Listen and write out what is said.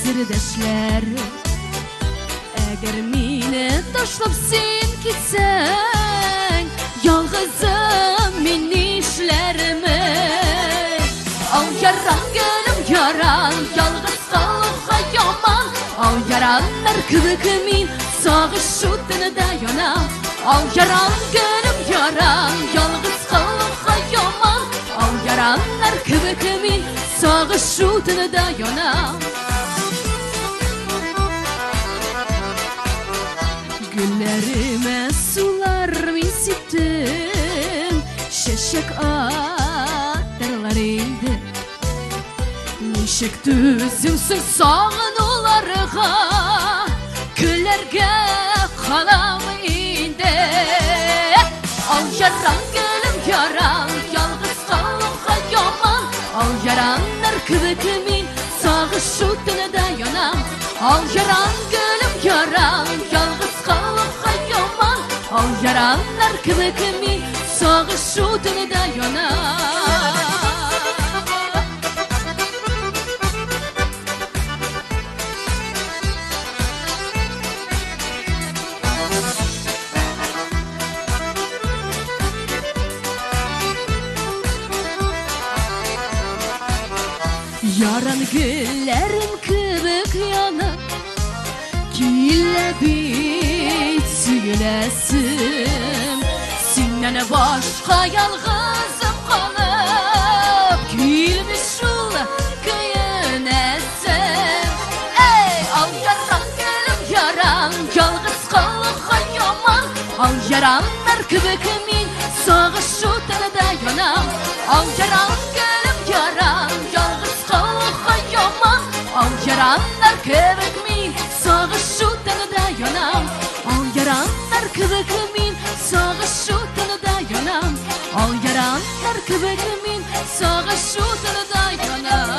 sirdeşler. Eğer meni taşlap sen gitsen, yalgızım men işlerimi. Al yaran gönlüm yaran, yalgız kalıpka yaman. Al yaranlar kıvıkımın, sağışıdığını da yanam. Al yaran gönlüm yaran, yalgız kalıpka yaman. Al yaranlar kıvıkımın, sağışıdığını da yanam. Güllerime sular min siptim, şeşek atarlar indi. Nişek düzümsün sağınularga, küllerge kalam indi. Al yaran gülüm yaran, yalgız kalıpka yaman. Al yaranlar kıvıkımın, sağışıdığını da yanam. Al yaran gülüm yaran, yalgız kalıpka yaman. Al yaranlar kıvıkımın, sağışıdığını da yanam. Yaran güllerim kıvık yanıp, gille bitülesim. Senden başka yalgızım kalıp, gülmüş ol kıyın etsin. Ey al yaran gülüm yaran, yalgız kalıpka yaman. Al yaranlar kıvıkımın, sağışıdığını da yanam. Al yaran gülüm yaran, yalgız kalıpka yaman. Al yaranlar kıvıkımın, sağışıdığını da yanam. Al yaranlar kıvıkımın, sağışıdığını da yanam. Al yaranlar kıvıkımın, sağışıdığını da yanam.